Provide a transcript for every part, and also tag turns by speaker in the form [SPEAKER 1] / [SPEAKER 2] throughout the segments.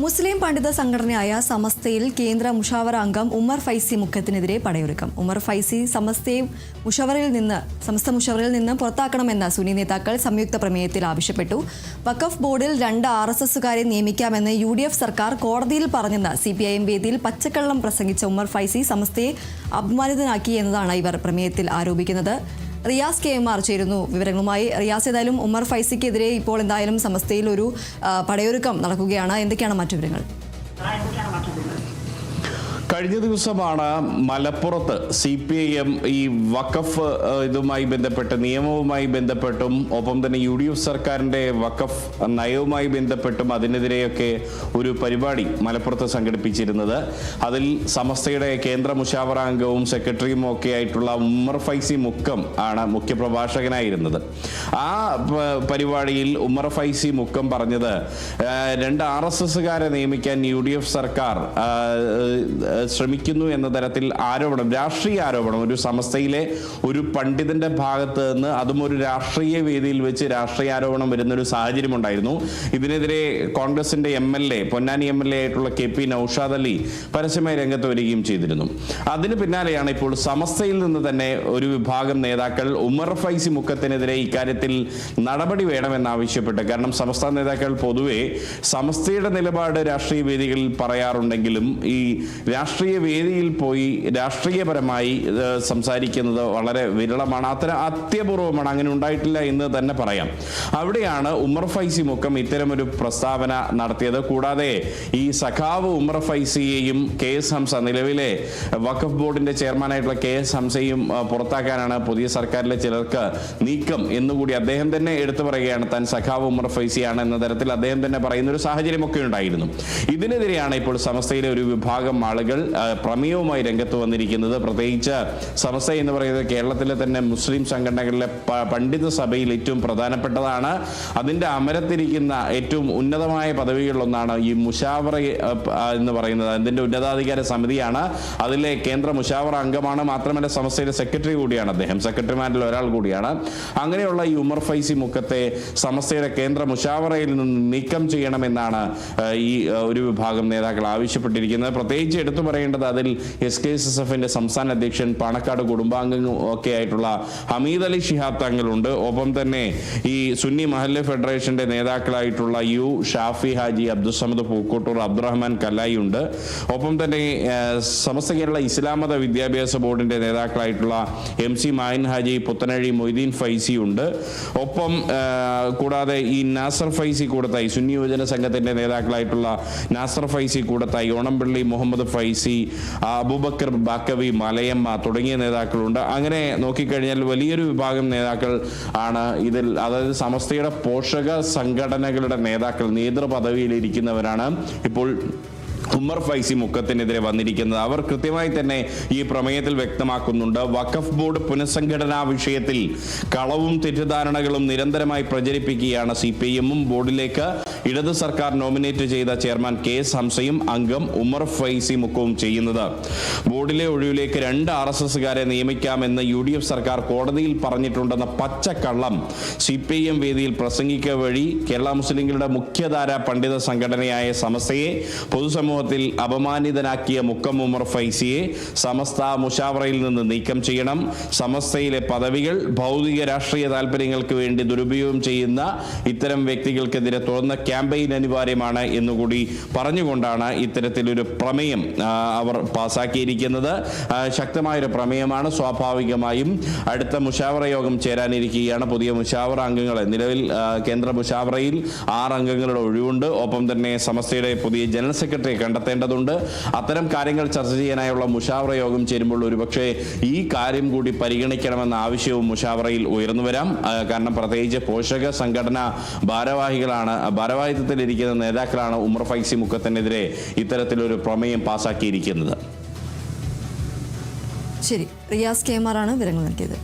[SPEAKER 1] മുസ്ലിം പണ്ഡിത സംഘടനയായ സമസ്തയിൽ കേന്ദ്ര മുഷാവറ അംഗം ഉമർ ഫൈസി മുക്കത്തിനെതിരെ പടയൊരുക്കം. ഉമർ ഫൈസി സമസ്ത മുഷാവറയിൽ നിന്ന് പുറത്താക്കണമെന്ന് സുന്നി നേതാക്കൾ സംയുക്ത പ്രമേയത്തിൽ ആവശ്യപ്പെട്ടു. വഖഫ് ബോർഡിൽ 2 RSSകാരെ നിയമിക്കാമെന്ന് UDF സർക്കാർ കോടതിയിൽ പറഞ്ഞെന്ന് CPIM വേദിയിൽ പച്ചക്കള്ളം പ്രസംഗിച്ച ഉമർ ഫൈസി സമസ്തയെ അപമാനിതനാക്കി എന്നതാണ് ഇവർ പ്രമേയത്തിൽ ആരോപിക്കുന്നത്. റിയാസ് KMR ചേരുന്നു വിവരങ്ങളുമായി. റിയാസ്, ഏതായാലും ഉമർ ഫൈസിക്കെതിരെ ഇപ്പോൾ എന്തായാലും സമസ്തയിൽ ഒരു പടയൊരുക്കം നടക്കുകയാണ്. എന്തൊക്കെയാണ് മറ്റു വിവരങ്ങൾ?
[SPEAKER 2] കഴിഞ്ഞ ദിവസമാണ് മലപ്പുറത്ത് CPIM ഈ വഖഫ് ഇതുമായി ബന്ധപ്പെട്ട് നിയമവുമായി ബന്ധപ്പെട്ടും ഒപ്പം തന്നെ UDF സർക്കാരിൻ്റെ വഖഫ് നയവുമായി ബന്ധപ്പെട്ടും അതിനെതിരെയൊക്കെ ഒരു പരിപാടി മലപ്പുറത്ത് സംഘടിപ്പിച്ചിരുന്നത്. അതിൽ സമസ്തയുടെ കേന്ദ്ര മുഷാവറ അംഗവും സെക്രട്ടറിയും ഒക്കെ ആയിട്ടുള്ള ഉമർ ഫൈസി മുക്കം ആണ് മുഖ്യപ്രഭാഷകനായിരുന്നത്. ആ പരിപാടിയിൽ ഉമർ ഫൈസി മുക്കം പറഞ്ഞത് 2 RSSകാരെ നിയമിക്കാൻ UDF സർക്കാർ ശ്രമിക്കുന്നു എന്ന തരത്തിൽ ആരോപണം, രാഷ്ട്രീയ ആരോപണം, ഒരു സമസ്തയിലെ ഒരു പണ്ഡിതന്റെ ഭാഗത്ത് നിന്ന് അതും ഒരു രാഷ്ട്രീയ വേദിയിൽ വെച്ച് രാഷ്ട്രീയ ആരോപണം വരുന്നൊരു സാഹചര്യം ഉണ്ടായിരുന്നു. ഇതിനെതിരെ കോൺഗ്രസിന്റെ MLA, പൊന്നാനി MLA ആയിട്ടുള്ള KP നൌഷാദ് അലി പരസ്യമായി രംഗത്ത് വരികയും ചെയ്തിരുന്നു. അതിന് പിന്നാലെയാണ് ഇപ്പോൾ സമസ്തയിൽ നിന്ന് തന്നെ ഒരു വിഭാഗം നേതാക്കൾ ഉമർ ഫൈസി മുക്കത്തിനെതിരെ ഇക്കാര്യത്തിൽ നടപടി വേണമെന്നാവശ്യപ്പെട്ട്, കാരണം സമസ്ത നേതാക്കൾ പൊതുവെ സമസ്തയുടെ നിലപാട് രാഷ്ട്രീയ വേദികളിൽ പറയാറുണ്ടെങ്കിലും ഈ രാഷ്ട്രീയ വേദിയിൽ പോയി രാഷ്ട്രീയപരമായി സംസാരിക്കുന്നത് വളരെ വിരളമാണ്, അത്യപൂർവമാണ്, അങ്ങനെ ഉണ്ടായിട്ടില്ല എന്ന് തന്നെ പറയാം. അവിടെയാണ് ഉമർ ഫൈസി മുക്കം ഇത്തരമൊരു പ്രസ്താവന നടത്തിയത്. കൂടാതെ ഈ സഖാവ് ഉമർ ഫൈസിയെയും KS ഹംസ, നിലവിലെ വഖഫ് ബോർഡിന്റെ ചെയർമാനായിട്ടുള്ള KS ഹംസയും പുറത്താക്കാനാണ് പുതിയ സർക്കാരിലെ ചിലർക്ക് നീക്കം എന്നുകൂടി അദ്ദേഹം തന്നെ എടുത്തു പറയുകയാണ്. താൻ സഖാവ് ഉമർ ഫൈസിയാണ് എന്ന തരത്തിൽ അദ്ദേഹം തന്നെ പറയുന്ന ഒരു സാഹചര്യമൊക്കെ ഉണ്ടായിരുന്നു. ഇതിനെതിരെയാണ് ഇപ്പോൾ സമസ്തയിലെ ഒരു വിഭാഗം ആളുകൾ പ്രമേയവുമായി രംഗത്ത് വന്നിരിക്കുന്നത്. പ്രത്യേകിച്ച് സമസ്ത എന്ന് പറയുന്നത് കേരളത്തിലെ തന്നെ മുസ്ലിം സംഘടനകളിലെ പണ്ഡിത സഭയിൽ ഏറ്റവും പ്രധാനപ്പെട്ടതാണ്. അതിൻ്റെ അമരത്തിരിക്കുന്ന ഏറ്റവും ഉന്നതമായ പദവികളിലൊന്നാണ് ഈ മുഷാവറ എന്ന് പറയുന്നത്. അതിൻ്റെ ഉന്നതാധികാര സമിതിയാണ്. അതിലെ കേന്ദ്ര മുഷാവറ അംഗമാണ്. മാത്രമല്ല സമസ്തയുടെ സെക്രട്ടറി കൂടിയാണ് അദ്ദേഹം, സെക്രട്ടറിമാരിൽ ഒരാൾ കൂടിയാണ്. അങ്ങനെയുള്ള ഈ ഉമർ ഫൈസി മുക്കത്തെ സമസ്തയുടെ കേന്ദ്ര മുഷാവറയിൽ നിന്ന് നീക്കം ചെയ്യണമെന്നാണ് ഈ ഒരു വിഭാഗം നേതാക്കൾ ആവശ്യപ്പെട്ടിരിക്കുന്നത്. പ്രത്യേകിച്ച് എടുത്തു പറയേണ്ടത് അതിൽ SKSSFന്റെ സംസ്ഥാന അധ്യക്ഷൻ, പാണക്കാട് കുടുംബാംഗം ഒക്കെ ആയിട്ടുള്ള ഹമീദ് അലി ശിഹാബ് തങ്ങളുണ്ട്. ഒപ്പം തന്നെ ഈ സുന്നി മഹല്ല് ഫെഡറേഷന്റെ നേതാക്കളായിട്ടുള്ള ഷാഫി ഹാജി, അബ്ദുസമദ് പൂക്കോട്ടൂർ, അബ്ദുറഹ്മാൻ കല്ലായി ഉണ്ട്. ഒപ്പം തന്നെ സമസ്ത കേരള ഇസ്ലാം മത വിദ്യാഭ്യാസ ബോർഡിന്റെ നേതാക്കളായിട്ടുള്ള MC മായിൻ ഹാജി, പുത്തനഴി മൊയ്തീൻ ഫൈസി ഉണ്ട്. ഒപ്പം കൂടാതെ ഈ നാസർ ഫൈസി കൂടത്തായി, സുന്നി യുവജന സംഘത്തിന്റെ നേതാക്കളായിട്ടുള്ള നാസർ ഫൈസി കൂടത്തായി, ഓണംപള്ളി മുഹമ്മദ് ഫൈസി, അബൂബക്കർ ബാക്കവി, മലയമ്മ തുടങ്ങിയ നേതാക്കളുണ്ട്. അങ്ങനെ നോക്കിക്കഴിഞ്ഞാൽ വലിയൊരു വിഭാഗം നേതാക്കൾ ആണ് ഇതിൽ, അതായത് സമസ്തയുടെ പോഷക സംഘടനകളുടെ നേതാക്കൾ, നേതൃപദവിയിലിരിക്കുന്നവരാണ് ഇപ്പോൾ ഉമർ ഫൈസി മുക്കത്തിനെതിരെ വന്നിരിക്കുന്നത്. അവർ കൃത്യമായി തന്നെ ഈ പ്രമേയത്തിൽ വ്യക്തമാക്കുന്നുണ്ട്, വഖഫ് ബോർഡ് പുനഃസംഘടനാ വിഷയത്തിൽ കളവും തെറ്റിദ്ധാരണകളും നിരന്തരമായി പ്രചരിപ്പിക്കുകയാണ് CPIM-ഉം ബോർഡിലേക്ക് ഇടത് സർക്കാർ നോമിനേറ്റ് ചെയ്ത ചെയർമാൻ KS ഹംസയും അംഗം ഉമർ ഫൈസി മുക്കവും ചെയ്യുന്നത്. ബോർഡിലെ ഒഴിവിലേക്ക് 2 RSSകാരെ നിയമിക്കാമെന്ന് UDF സർക്കാർ കോടതിയിൽ പറഞ്ഞിട്ടുണ്ടെന്ന പച്ചക്കള്ളം CPIM വേദിയിൽ പ്രസംഗിക്കുക വഴി കേരള മുസ്ലിങ്ങളുടെ മുഖ്യധാര പണ്ഡിത സംഘടനയായ സമസ്തയെ പൊതുസമൂഹത്തിൽ അപമാനിതനാക്കിയ മുക്കം ഉമർ ഫൈസിയെ സമസ്ത മുഷാവറയിൽ നിന്ന് നീക്കം ചെയ്യണം. സമസ്തയിലെ പദവികൾ ഭൗതിക രാഷ്ട്രീയ താല്പര്യങ്ങൾക്ക് വേണ്ടി ദുരുപയോഗം ചെയ്യുന്ന ഇത്തരം വ്യക്തികൾക്കെതിരെ തുറന്ന ക്യാമ്പയിൻ അനിവാര്യമാണ് എന്നുകൂടി പറഞ്ഞുകൊണ്ടാണ് ഇത്തരത്തിലൊരു പ്രമേയം അവർ പാസാക്കിയിരിക്കുന്നത്. ശക്തമായൊരു പ്രമേയമാണ്. സ്വാഭാവികമായും അടുത്ത മുഷാവറ യോഗം ചേരാനിരിക്കുകയാണ്. പുതിയ മുഷാവറ അംഗങ്ങളെ, നിലവിൽ കേന്ദ്ര മുഷാവറയിൽ 6 അംഗങ്ങളുടെ ഒഴിവുണ്ട്. ഒപ്പം തന്നെ സമസ്തയുടെ പുതിയ ജനറൽ സെക്രട്ടറി കണ്ടെത്തേണ്ടതുണ്ട്. അത്തരം കാര്യങ്ങൾ ചർച്ച ചെയ്യാനായുള്ള മുഷാവറ യോഗം ചേരുമ്പോൾ ഒരുപക്ഷെ ഈ കാര്യം കൂടി പരിഗണിക്കണമെന്ന ആവശ്യവും മുഷാവറയിൽ ഉയർന്നു വരാം. കാരണം പ്രത്യേകിച്ച് പോഷക സംഘടന ഭാരവാഹിത്വത്തിലിരിക്കുന്ന നേതാക്കളാണ് ഉമർ ഫൈസി മുക്കത്തിനെതിരെ ഇത്തരത്തിലൊരു പ്രമേയം പാസാക്കിയിരിക്കുന്നത്.
[SPEAKER 1] ശരി, റിയാസ് KMR ആണ് വിവരങ്ങൾ നൽകിയത്.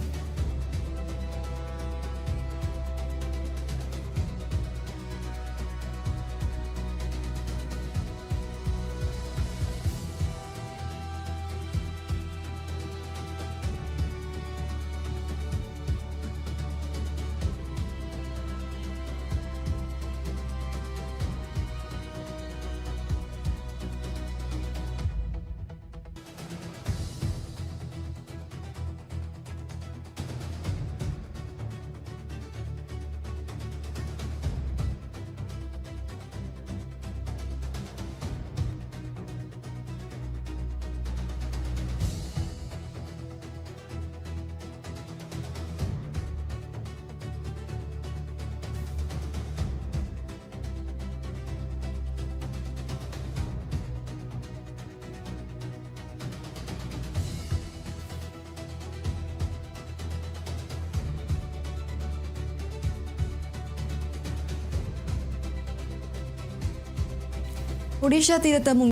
[SPEAKER 1] ഒഡീഷ തീരത്ത്